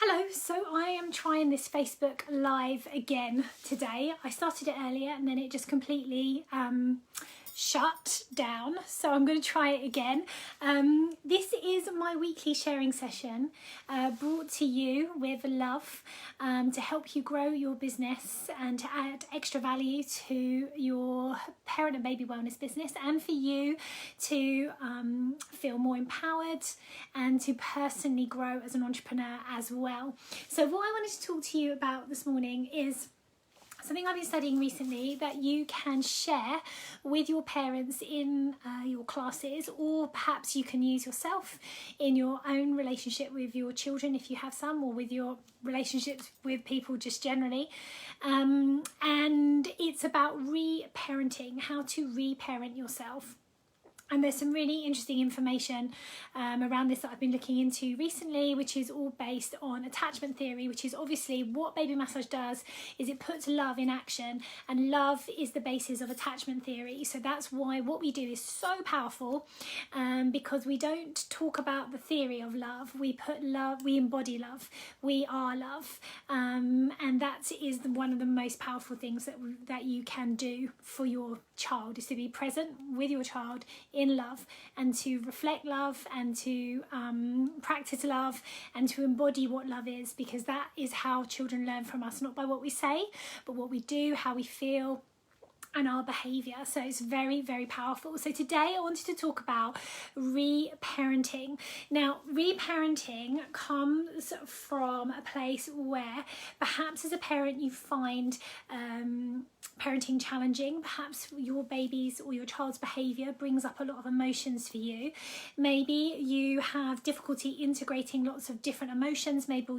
Hello, so I am trying this Facebook Live again today. I started it earlier and then it just completely shut down, so I'm going to try it again. This is my weekly sharing session brought to you with love to help you grow your business and to add extra value to your parent and baby wellness business, and for you to feel more empowered and to personally grow as an entrepreneur as well. So what I wanted to talk to you about this morning is something I've been studying recently that you can share with your parents in your classes, or perhaps you can use yourself in your own relationship with your children if you have some, or with your relationships with people just generally. And it's about reparenting, how to reparent yourself. And there's some really interesting information around this that I've been looking into recently, which is all based on attachment theory, which is obviously what baby massage does is it puts love in action, and love is the basis of attachment theory. So that's why what we do is so powerful, because we don't talk about the theory of love. We put love, we embody love, we are love, and that is one of the most powerful things that you can do for your child, is to be present with your child in love, and to reflect love, and to practice love, and to embody what love is, because that is how children learn from us, not by what we say, but what we do, how we feel, and our behaviour. So it's very, very powerful. So today I wanted to talk about reparenting. Now, reparenting comes from a place where perhaps as a parent you find parenting challenging. Perhaps your baby's or your child's behaviour brings up a lot of emotions for you. Maybe you have difficulty integrating lots of different emotions. Maybe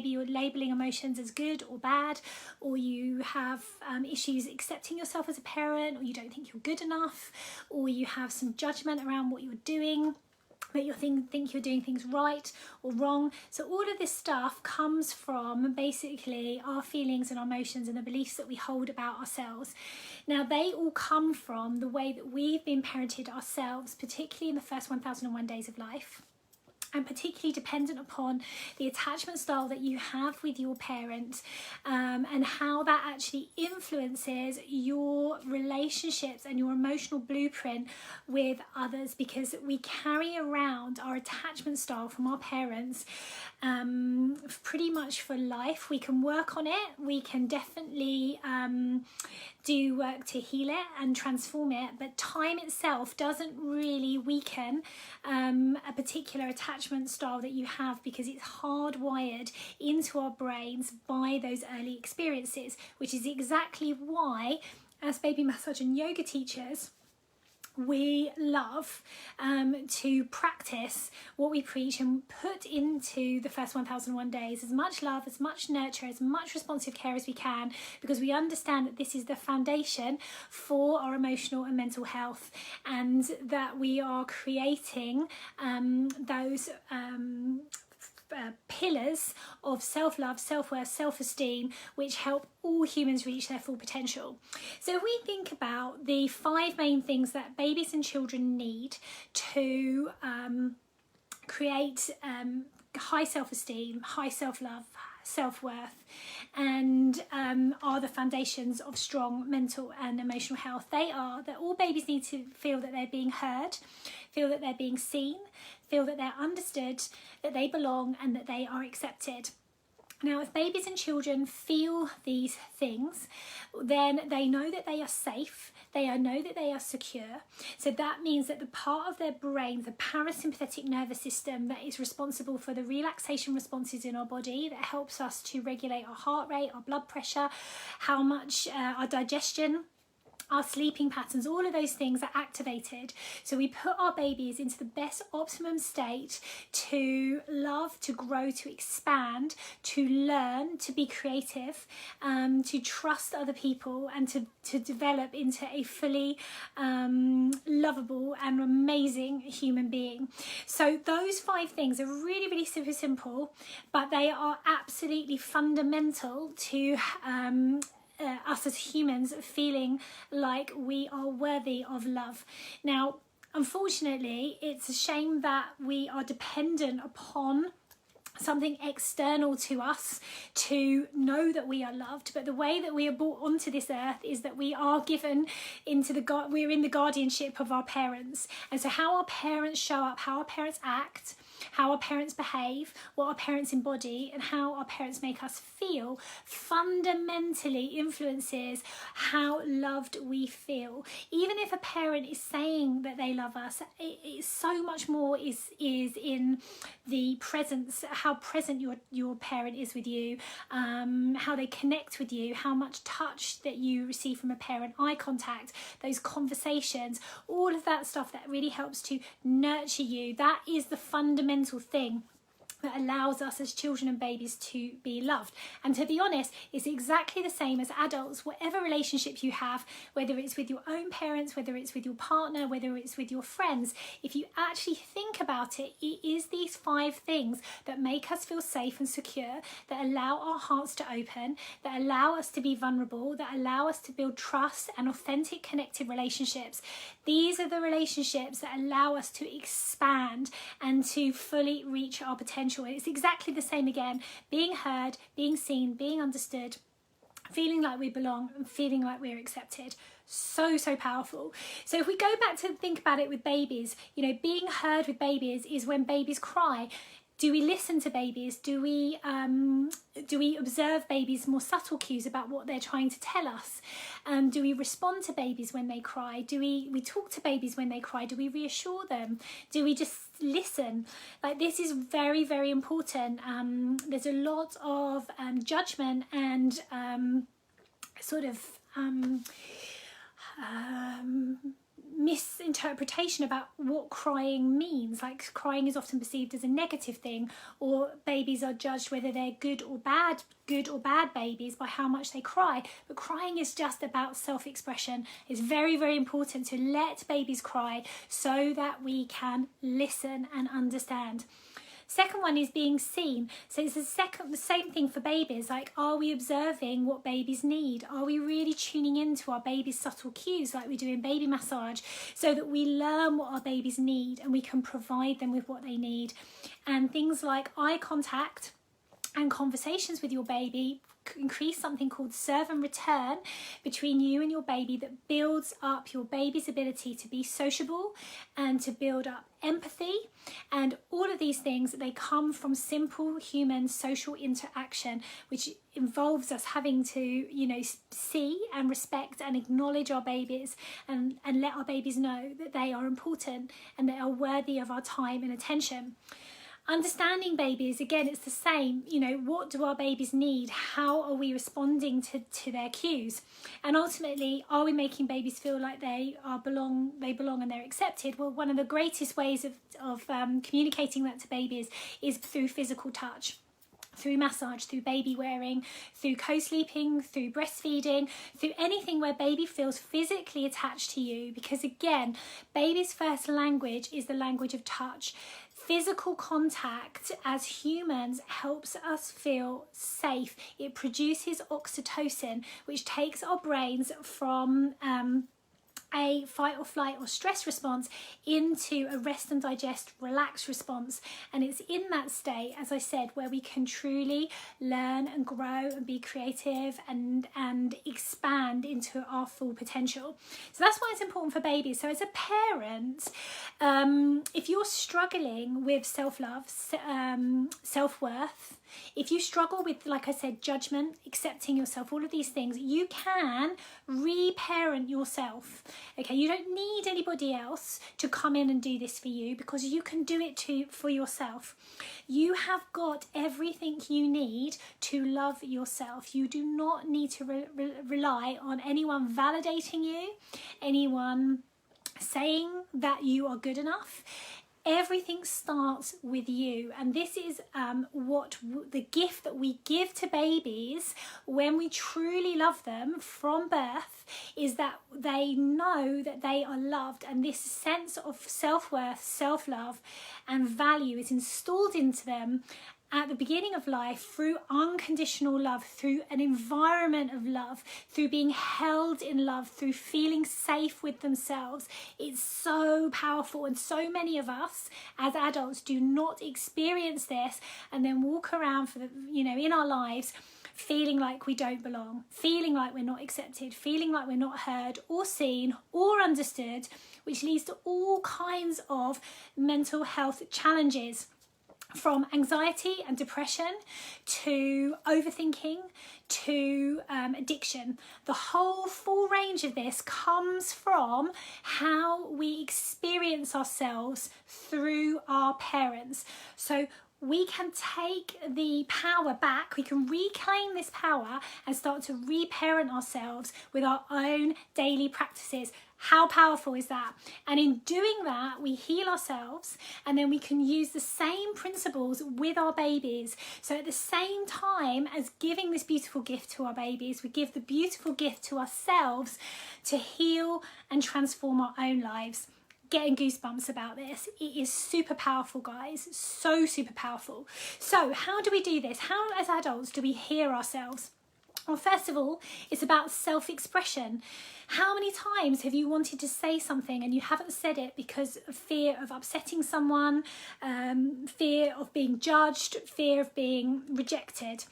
you're labelling emotions as good or bad, or you have issues accepting yourself as a parent, or you don't think you're good enough, or you have some judgment around what you're doing, that you think you're doing things right or wrong. So all of this stuff comes from basically our feelings and our emotions and the beliefs that we hold about ourselves. Now, they all come from the way that we've been parented ourselves, particularly in the first 1001 days of life, and particularly dependent upon the attachment style that you have with your parent, and how that actually influences your relationships and your emotional blueprint with others, because we carry around our attachment style from our parents pretty much for life. We can work on it, we can definitely do work to heal it and transform it, but time itself doesn't really weaken a particular attachment style that you have, because it's hardwired into our brains by those early experiences, which is exactly why, as baby massage and yoga teachers, we love to practice what we preach and put into the first 1001 days as much love, as much nurture, as much responsive care as we can, because we understand that this is the foundation for our emotional and mental health, and that we are creating those pillars of self-love, self-worth, self-esteem, which help all humans reach their full potential. So if we think about the 5 main things that babies and children need to create high self-esteem, high self-love, self-worth, and are the foundations of strong mental and emotional health, they are that all babies need to feel that they're being heard, feel that they're being seen, feel that they're understood, that they belong, and that they are accepted. Now, if babies and children feel these things, then they know that they are safe, they know that they are secure. So that means that the part of their brain, the parasympathetic nervous system, that is responsible for the relaxation responses in our body, that helps us to regulate our heart rate, our blood pressure, how much our digestion, our sleeping patterns, all of those things are activated. So we put our babies into the best optimum state to love, to grow, to expand, to learn, to be creative, to trust other people, and to develop into a fully lovable and amazing human being. So those 5 things are really, really super simple, but they are absolutely fundamental to us as humans feeling like we are worthy of love. Now, unfortunately, it's a shame that we are dependent upon something external to us to know that we are loved. But the way that we are brought onto this earth is that we are given into we're in the guardianship of our parents. And so how our parents show up, how our parents act, how our parents behave, what our parents embody, and how our parents make us feel fundamentally influences how loved we feel. Even if a parent is saying that they love us, it's so much more is in the presence, how present your parent is with you, how they connect with you, how much touch that you receive from a parent, eye contact, those conversations, all of that stuff that really helps to nurture you. That is the fundamental thing that allows us as children and babies to be loved. And to be honest, it's exactly the same as adults. Whatever relationship you have, whether it's with your own parents, whether it's with your partner, whether it's with your friends, if you actually think about it, it is these 5 things that make us feel safe and secure, that allow our hearts to open, that allow us to be vulnerable, that allow us to build trust and authentic connected relationships. These are the relationships that allow us to expand and to fully reach our potential. It's exactly the same again, being heard, being seen, being understood, feeling like we belong and feeling like we're accepted. So powerful. So if we go back to think about it with babies, you know, being heard with babies is when babies cry. Do we listen to babies? Do we observe babies' more subtle cues about what they're trying to tell us? Do we respond to babies when they cry? Do we talk to babies when they cry? Do we reassure them? Do we just listen? Like, this is very, very important. There's a lot of judgment and misinterpretation about what crying means. Like, crying is often perceived as a negative thing, or babies are judged whether they're good or bad babies by how much they cry. But crying is just about self-expression. It's very, very important to let babies cry so that we can listen and understand. Second one is being seen. So it's the same thing for babies. Like, are we observing what babies need? Are we really tuning into our baby's subtle cues like we do in baby massage, so that we learn what our babies need and we can provide them with what they need? And things like eye contact and conversations with your baby increase something called serve and return between you and your baby, that builds up your baby's ability to be sociable and to build up empathy. And all of these things, they come from simple human social interaction, which involves us having to, you know, see and respect and acknowledge our babies and let our babies know that they are important and they are worthy of our time and attention. Understanding babies, again, it's the same. You know, what do our babies need? How are we responding to their cues? And ultimately, are we making babies feel like they belong and they're accepted? Well, one of the greatest ways of communicating that to babies is through physical touch, through massage, through baby wearing, through co-sleeping, through breastfeeding, through anything where baby feels physically attached to you. Because again, baby's first language is the language of touch. Physical contact as humans helps us feel safe. It produces oxytocin, which takes our brains from a fight or flight or stress response into a rest and digest, relax response. And it's in that state, as I said, where we can truly learn and grow and be creative and expand into our full potential. So that's why it's important for babies. So as a parent, if you're struggling with self-love, self-worth, if you struggle with, like I said, judgment, accepting yourself, all of these things, you can reparent yourself. Okay, you don't need anybody else to come in and do this for you, because you can do it for yourself. You have got everything you need to love yourself. You do not need to rely on anyone validating you, anyone saying that you are good enough. Everything starts with you, and this is what the gift that we give to babies when we truly love them from birth, is that they know that they are loved, and this sense of self-worth, self-love and value is installed into them at the beginning of life through unconditional love, through an environment of love, through being held in love, through feeling safe with themselves. It's so powerful, and so many of us as adults do not experience this, and then walk around for the, in our lives feeling like we don't belong, feeling like we're not accepted, feeling like we're not heard or seen or understood, which leads to all kinds of mental health challenges, from anxiety and depression to overthinking to addiction. The whole full range of this comes from how we experience ourselves through our parents. So we can take the power back, we can reclaim this power and start to reparent ourselves with our own daily practices. How powerful is that? And in doing that, we heal ourselves, and then we can use the same principles with our babies. So at the same time as giving this beautiful gift to our babies, we give the beautiful gift to ourselves to heal and transform our own lives. Getting goosebumps about this. It is super powerful, guys. So super powerful. So how do we do this? How, as adults, do we hear ourselves? Well, first of all, it's about self-expression. How many times have you wanted to say something and you haven't said it because of fear of upsetting someone, fear of being judged, fear of being rejected?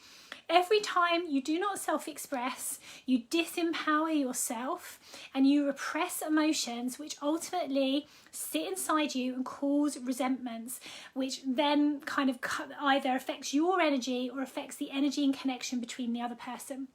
Every time you do not self-express, you disempower yourself and you repress emotions which ultimately sit inside you and cause resentments, which then kind of either affects your energy or affects the energy and connection between the other person.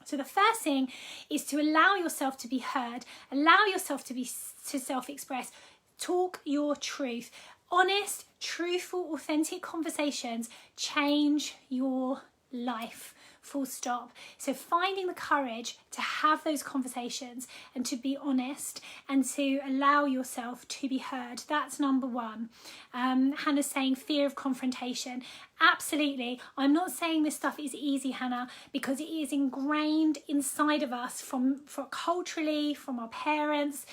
So the first thing is to allow yourself to be heard, allow yourself to self-express, talk your truth. Honest, truthful, authentic conversations change your life, full stop. So finding the courage to have those conversations and to be honest and to allow yourself to be heard, that's number one. Hannah's saying fear of confrontation. Absolutely. I'm not saying this stuff is easy, Hannah, because it is ingrained inside of us from culturally, from our parents.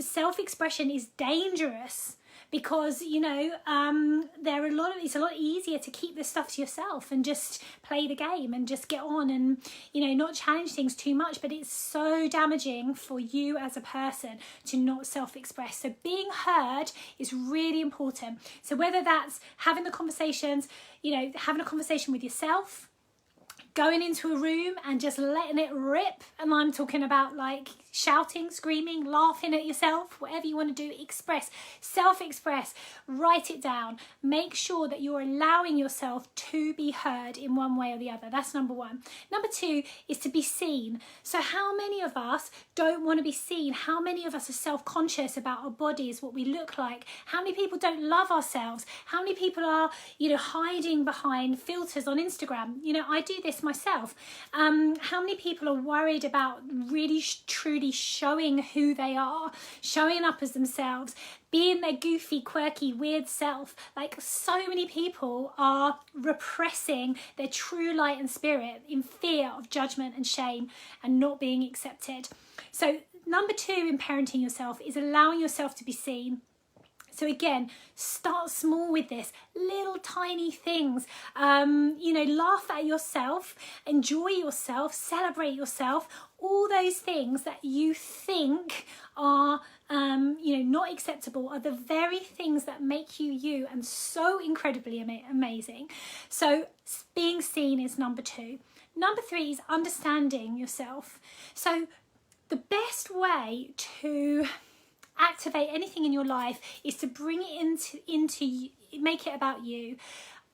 Self-expression is dangerous, because it's a lot easier to keep this stuff to yourself and just play the game and just get on and not challenge things too much. But it's so damaging for you as a person to not self-express. So being heard is really important. So whether that's having the conversations, having a conversation with yourself, going into a room and just letting it rip, and I'm talking about like shouting, screaming, laughing at yourself, whatever you want to do, express, self-express, write it down. Make sure that you're allowing yourself to be heard in one way or the other. That's number one. Number two is to be seen. So how many of us don't want to be seen? How many of us are self-conscious about our bodies, what we look like? How many people don't love ourselves? How many people are, hiding behind filters on Instagram? I do this myself. How many people are worried about really truly showing who they are, showing up as themselves, being their goofy, quirky, weird self? Like, so many people are repressing their true light and spirit in fear of judgment and shame and not being accepted. So number two in parenting yourself is allowing yourself to be seen. So again, start small with this, little tiny things, laugh at yourself, enjoy yourself, celebrate yourself, all those things that you think are, not acceptable are the very things that make you you and so incredibly amazing. So being seen is number two. Number three is understanding yourself. So the best way to activate anything in your life is to bring it into make it about you.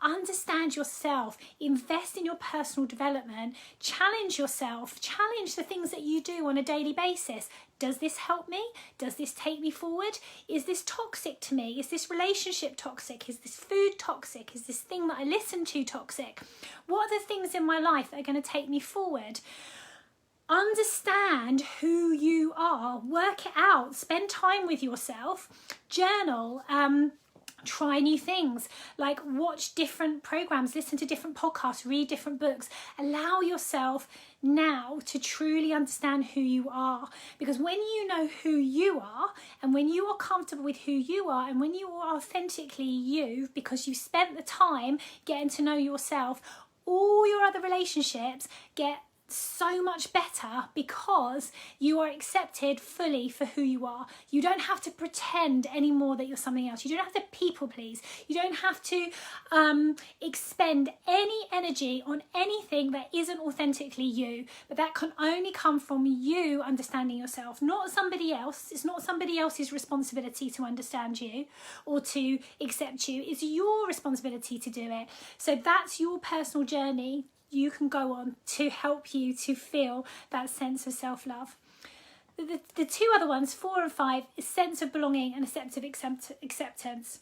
Understand yourself, invest in your personal development, challenge yourself, challenge the things that you do on a daily basis. Does this help me? Does this take me forward? Is this toxic to me? Is this relationship toxic? Is this food toxic? Is this thing that I listen to toxic? What are the things in my life that are going to take me forward? Understand who you are, work it out, spend time with yourself, journal, Try new things, like watch different programs, listen to different podcasts, read different books. Allow yourself now to truly understand who you are, because when you know who you are, and when you are comfortable with who you are, and when you are authentically you, because you spent the time getting to know yourself, all your other relationships get so much better, because you are accepted fully for who you are. You don't have to pretend anymore that you're something else. You don't have to people please. You don't have to expend any energy on anything that isn't authentically you, but that can only come from you understanding yourself, not somebody else. It's not somebody else's responsibility to understand you or to accept you. It's your responsibility to do it. So that's your personal journey you can go on to help you to feel that sense of self-love. The two other ones, 4 and 5, is sense of belonging and acceptive acceptance.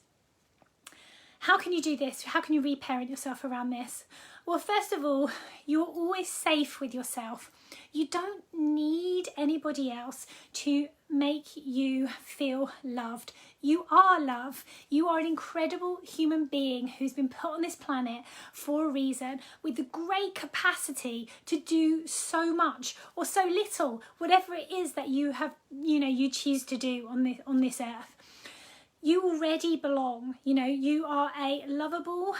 How can you do this? How can you reparent yourself around this? Well, first of all, you're always safe with yourself. You don't need anybody else to make you feel loved. You are love. You are an incredible human being who's been put on this planet for a reason, with the great capacity to do so much or so little, whatever it is that you have, you choose to do on this earth. You already belong. You are a lovable,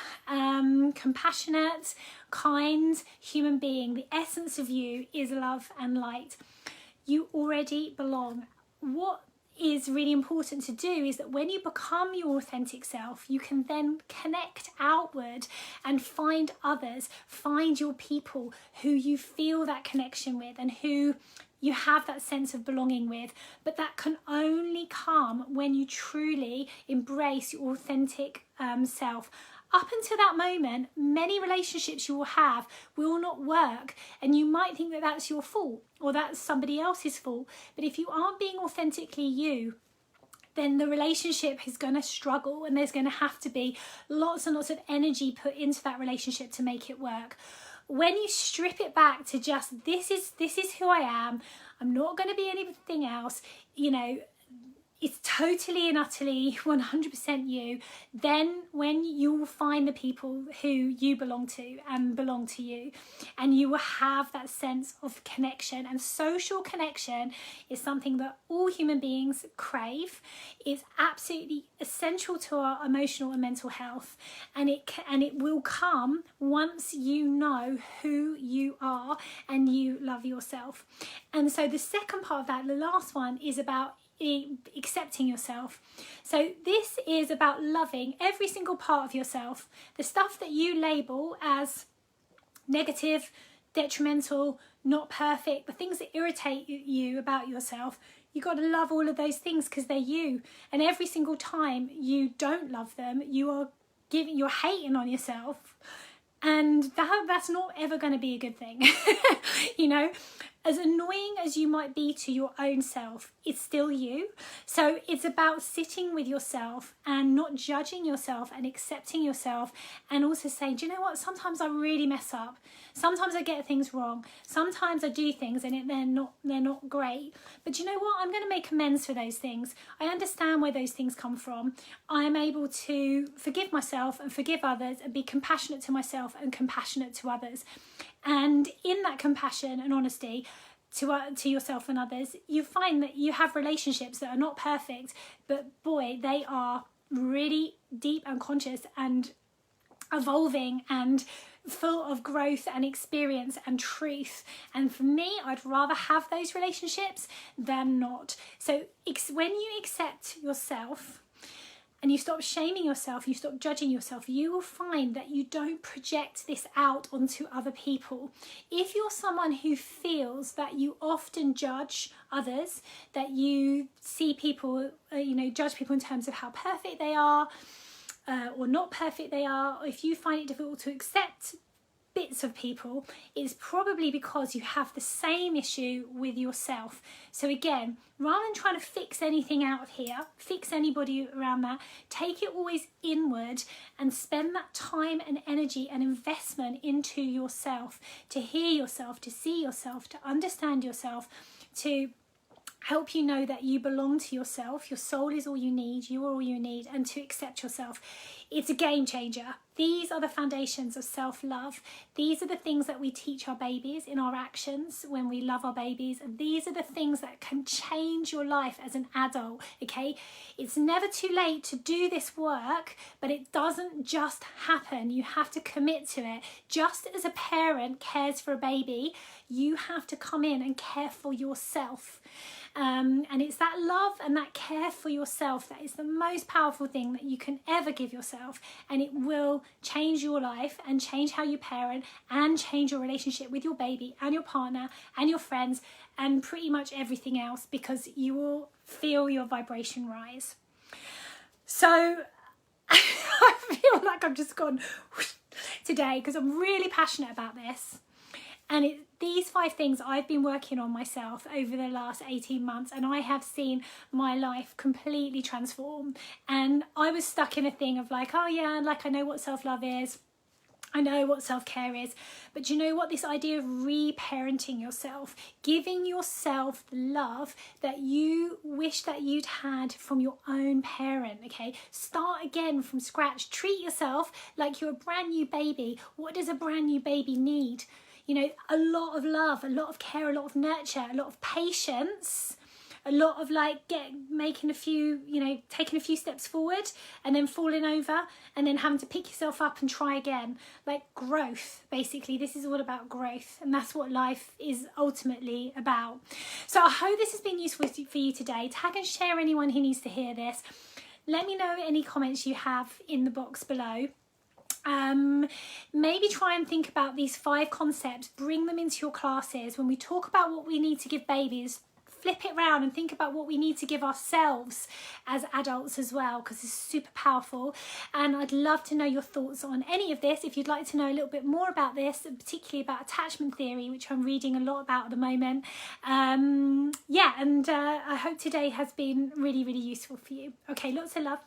compassionate, kind human being. The essence of you is love and light. You already belong. What is really important to do is that when you become your authentic self, you can then connect outward and find others, find your people who you feel that connection with and who you have that sense of belonging with. But that can only come when you truly embrace your authentic self. Up until that moment, many relationships you will have will not work, and you might think that that's your fault or that's somebody else's fault. But if you aren't being authentically you, then the relationship is going to struggle, and there's going to have to be lots and lots of energy put into that relationship to make it work. When you strip it back to just this is who I am, I'm not going to be anything else, it's totally and utterly 100% you, then when you will find the people who you belong to and belong to you, and you will have that sense of connection. And social connection is something that all human beings crave. It's absolutely essential to our emotional and mental health, and it will come once you know who you are and you love yourself. And so the second part of that, the last one, is about accepting yourself. So this is about loving every single part of yourself. The stuff that you label as negative, detrimental, not perfect, the things that irritate you about yourself, you got to love all of those things because they're you. And every single time you don't love them, you're hating on yourself. And that's not ever going to be a good thing. As annoying as you might be to your own self, it's still you. So it's about sitting with yourself and not judging yourself and accepting yourself, and also saying, do you know what? Sometimes I really mess up. Sometimes I get things wrong. Sometimes I do things and they're not great. But do you know what? I'm going to make amends for those things. I understand where those things come from. I'm able to forgive myself and forgive others and be compassionate to myself and compassionate to others. And in that compassion and honesty to yourself and others, you find that you have relationships that are not perfect, but boy, they are really deep and conscious and evolving and full of growth and experience and truth. And for me, I'd rather have those relationships than not. So when you accept yourself and you stop shaming yourself, you stop judging yourself, you will find that you don't project this out onto other people. If you're someone who feels that you often judge others, that you see people, judge people in terms of how perfect they are or not perfect they are, or if you find it difficult to accept bits of people, it's probably because you have the same issue with yourself. So again, rather than trying to fix anything out of here, fix anybody around that, take it always inward and spend that time and energy and investment into yourself, to hear yourself, to see yourself, to understand yourself, to help you know that you belong to yourself. Your soul is all you need. You are all you need, and to accept yourself. It's a game changer. These are the foundations of self-love. These are the things that we teach our babies in our actions when we love our babies. And these are the things that can change your life as an adult, okay? It's never too late to do this work, but it doesn't just happen. You have to commit to it. Just as a parent cares for a baby, you have to come in and care for yourself. And it's that love and that care for yourself that is the most powerful thing that you can ever give yourself, and it will change your life and change how you parent and change your relationship with your baby and your partner and your friends and pretty much everything else, because you will feel your vibration rise. So I feel like I've just gone today because I'm really passionate about this. And these 5 things I've been working on myself over the last 18 months, and I have seen my life completely transform. And I was stuck in a thing of like, oh yeah, like I know what self-love is, I know what self-care is, but you know what? This idea of reparenting yourself, giving yourself the love that you wish that you'd had from your own parent, okay? Start again from scratch. Treat yourself like you're a brand new baby. What does a brand new baby need? You know, a lot of love, a lot of care, a lot of nurture, a lot of patience, a lot of like taking a few steps forward and then falling over and then having to pick yourself up and try again. Like growth, basically. This is all about growth, and that's what life is ultimately about. So I hope this has been useful for you today. Tag and share anyone who needs to hear this. Let me know any comments you have in the box below. Maybe try and think about these 5 concepts, bring them into your classes. When we talk about what we need to give babies, flip it around and think about what we need to give ourselves as adults as well, because it's super powerful. And I'd love to know your thoughts on any of this. If you'd like to know a little bit more about this, and particularly about attachment theory, which I'm reading a lot about at the moment. I hope today has been really, really useful for you. Okay, lots of love.